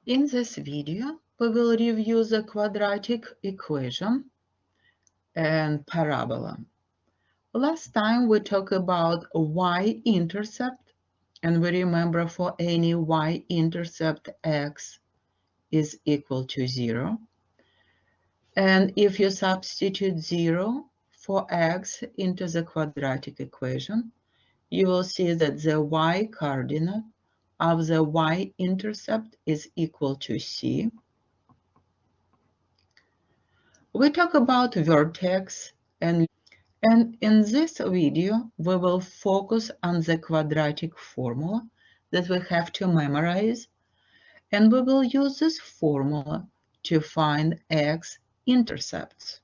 In this video, we will review the quadratic equation and parabola. Last time we talked about y-intercept, and we remember for any y-intercept x is equal to 0. And if you substitute 0 for x into the quadratic equation, you will see that the y-coordinate of the y-intercept is equal to c. We talk about vertex and in this video we will focus on the quadratic formula that we have to memorize, and we will use this formula to find x-intercepts.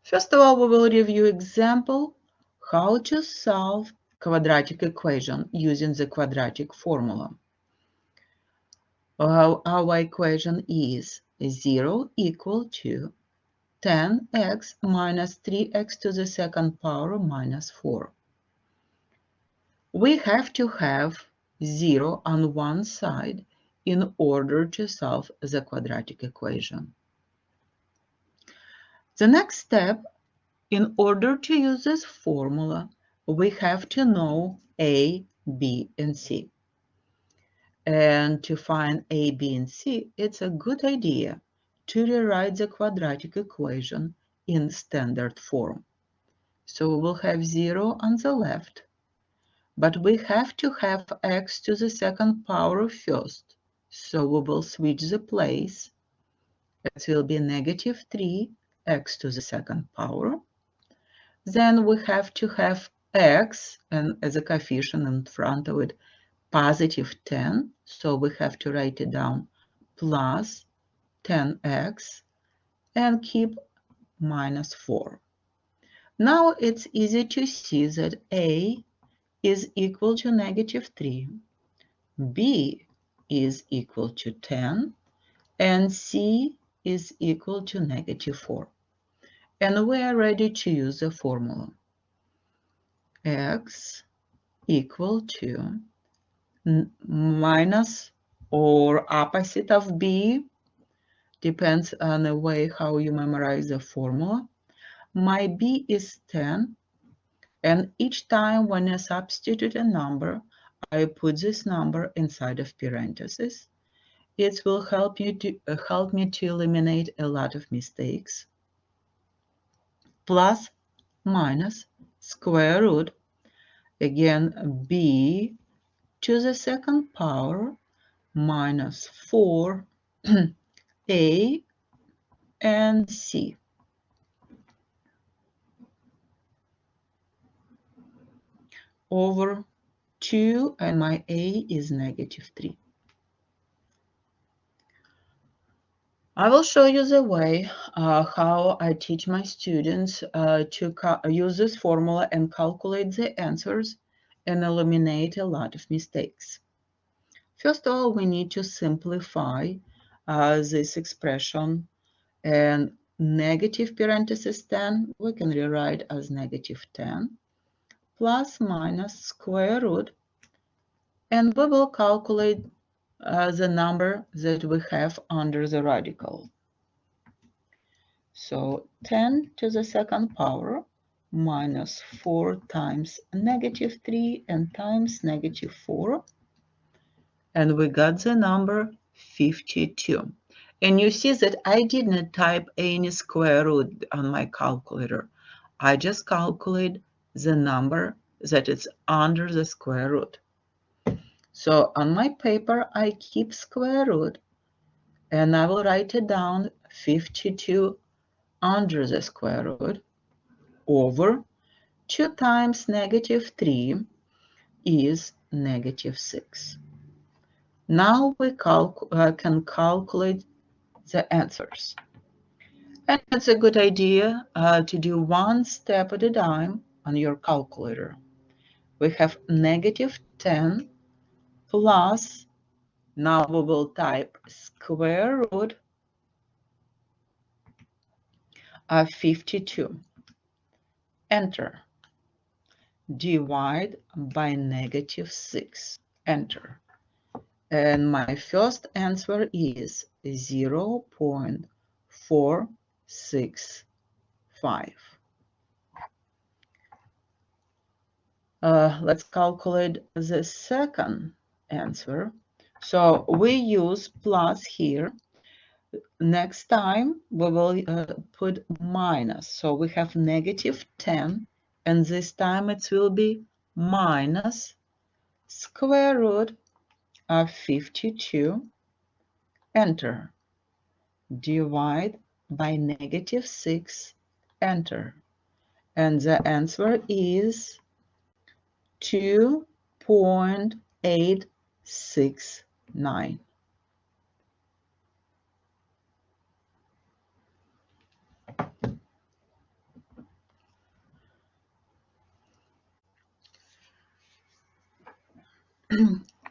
First of all, we will review example how to solve quadratic equation using the quadratic formula. Our equation is 0 equal to 10x minus 3x to the second power minus 4. We have to have 0 on one side in order to solve the quadratic equation. The next step, in order to use this formula, we have to know a, b, and c. And to find a, b, and c, it's a good idea to rewrite the quadratic equation in standard form. So we will have 0 on the left, but we have to have x to the second power first. So we will switch the place. It will be negative 3x to the second power. Then we have to have x, and as a coefficient in front of it, positive 10. So we have to write it down plus 10x and keep minus 4. Now it's easy to see that a is equal to negative 3, b is equal to 10, and c is equal to negative 4. And we are ready to use the formula. X equal to minus or opposite of b, depends on the way how you memorize the formula. My b is 10, and each time when I substitute a number, I put this number inside of parentheses. It will help me to eliminate a lot of mistakes. Plus, minus, square root, again b to the second power minus 4 a and c. Over 2, and my a is negative 3. I will show you the way how I teach my students to use this formula and calculate the answers and eliminate a lot of mistakes. First of all, we need to simplify this expression, and negative parenthesis 10 we can rewrite as negative 10 plus minus square root, and we will calculate the number that we have under the radical. So 10 to the second power minus 4 times negative 3 and times negative 4. And we got the number 52. And you see that I did not type any square root on my calculator. I just calculate the number that is under the square root. So on my paper, I keep square root, and I will write it down 52 under the square root over 2 times negative 3 is negative 6. Now we can calculate the answers. And it's a good idea to do one step at a time on your calculator. We have negative 10 plus, now we will type square root of 52. Enter. divide by -6. Enter. And my first answer is 0.465. Let's calculate the second answer. So we use plus here. Next time we will put minus. So we have -10, and this time it will be minus square root of 52. Enter. Divide by -6. Enter. And the answer is 2.869.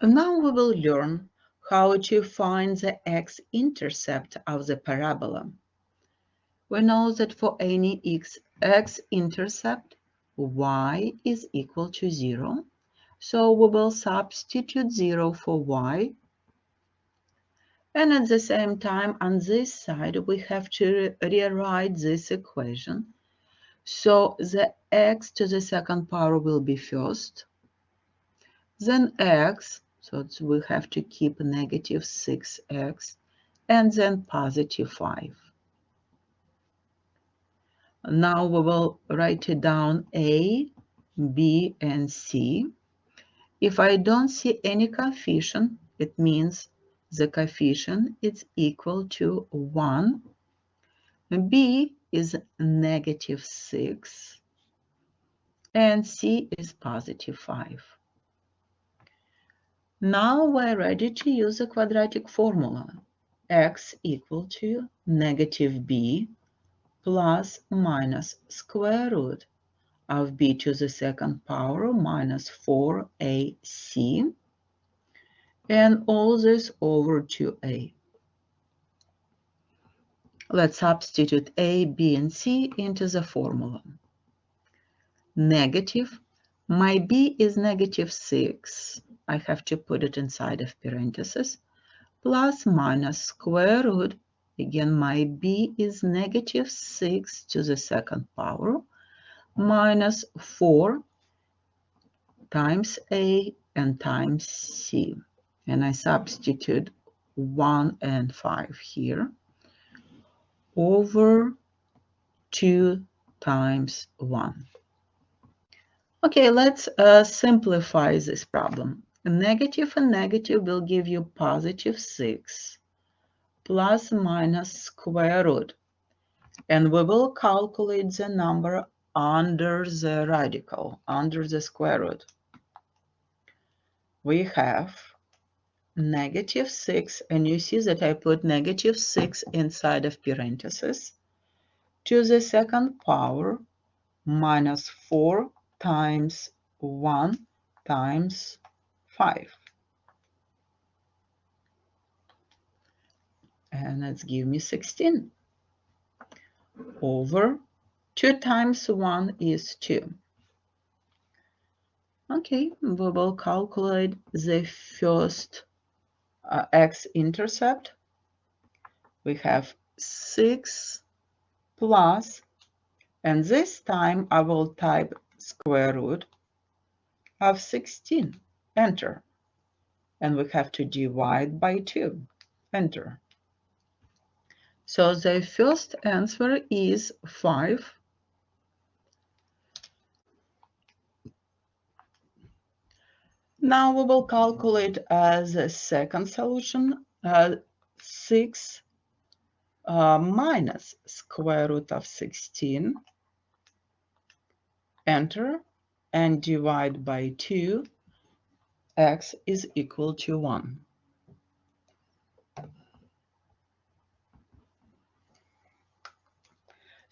Now we will learn how to find the x-intercept of the parabola. We know that for any x-intercept, y is equal to 0. So we will substitute 0 for y. And at the same time, on this side, we have to rewrite this equation. So the x to the second power will be first. Then x, so we have to keep -6x, and then +5. Now we will write it down a, b, and c. If I don't see any coefficient, it means the coefficient is equal to 1. B is -6, and c is +5. Now we're ready to use the quadratic formula. X equal to -b plus minus square root of b to the second power minus 4ac, and all this over 2a. Let's substitute a, b, and c into the formula. Negative, my b is -6. I have to put it inside of parentheses. Plus minus square root, again my b is -6 to the second power, minus 4 times a and times c. And I substitute 1 and 5 here, over 2 times 1. Okay, let's simplify this problem. A negative and negative will give you +6 plus minus square root. And we will calculate the number under the radical, under the square root. We have -6, and you see that I put -6 inside of parentheses, to the second power minus 4 times 1 times 5. And that's give me 16. Over 2 times 1 is 2. Okay, we will calculate the first x-intercept. We have 6 plus, and this time I will type square root of 16. Enter. And we have to divide by 2. Enter. So the first answer is 5. Now we will calculate the second solution. 6 minus square root of 16. Enter, and divide by 2. X is equal to 1.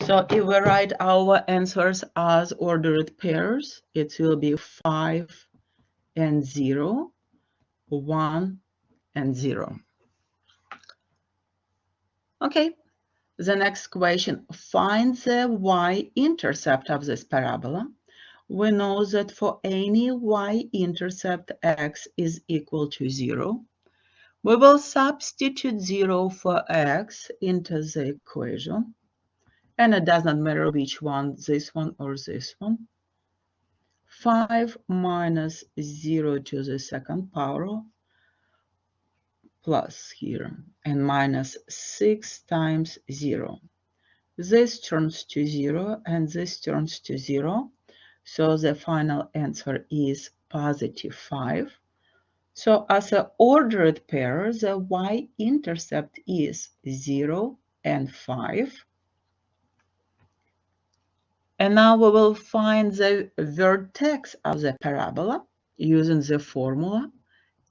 So if we write our answers as ordered pairs, it will be 5 and 0, 1 and 0. Okay, the next question. Find the y-intercept of this parabola. We know that for any y-intercept x is equal to 0, we will substitute 0 for x into the equation, and it does not matter which one, this one or this one. 5 minus 0 to the second power plus here, and minus 6 times 0. This turns to 0 and this turns to 0. So the final answer is positive 5. So as an ordered pair, the y-intercept is 0 and 5. And now we will find the vertex of the parabola using the formula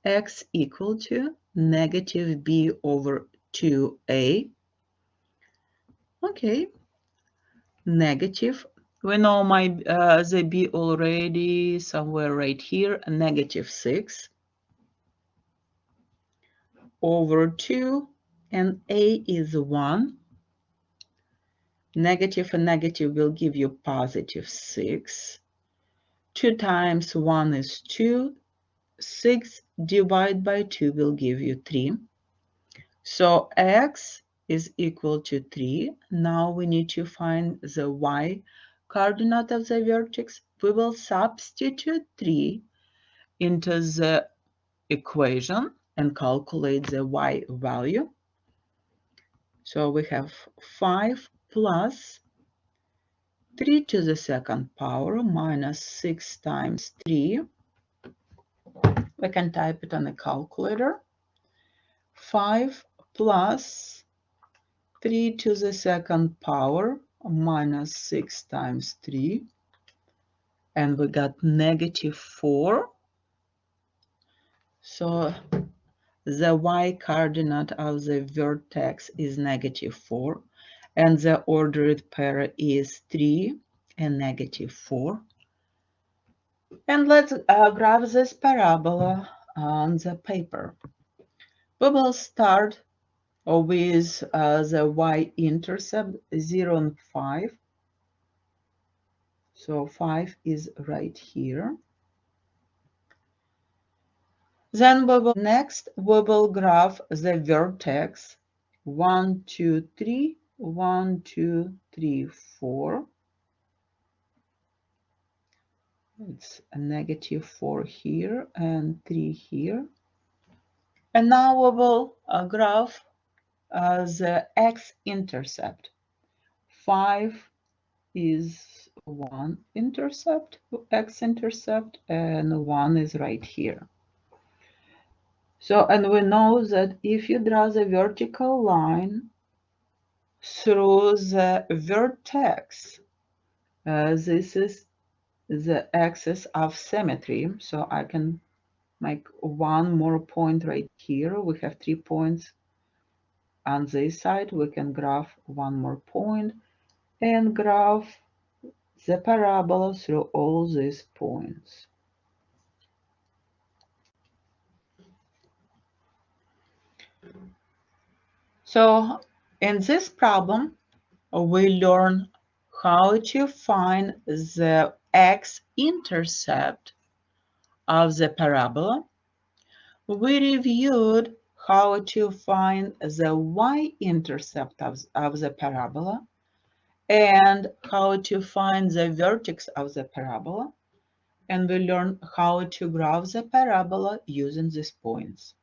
x equal to negative b over 2a. Okay, negative. We know the b already somewhere right here, negative 6 over 2, and a is 1. Negative and negative will give you positive 6. 2 times 1 is 2. 6 divided by 2 will give you 3. So x is equal to 3. Now we need to find the y coordinate of the vertex. We will substitute 3 into the equation and calculate the y value. So we have 5 plus 3 to the second power minus 6 times 3. We can type it on a calculator. 5 plus 3 to the second power minus 6 times 3. And we got negative 4. So the y coordinate of the vertex is negative 4. And the ordered pair is 3 and negative 4. And let's graph this parabola on the paper. We will start with the y-intercept 0 and 5. So 5 is right here. Then we will graph the vertex 1, 2, 3, 1, 2, 3, 4. It's a negative 4 here and 3 here. And now we will graph the x-intercept. 5 is 1 intercept, x-intercept, and 1 is right here. So, and we know that if you draw the vertical line through the vertex, this is the axis of symmetry. So I can make one more point right here. We have 3 points on this side. We can graph one more point and graph the parabola through all these points. So in this problem, we learn how to find the x-intercept of the parabola. We reviewed how to find the y-intercept of the parabola and how to find the vertex of the parabola. And we learned how to graph the parabola using these points.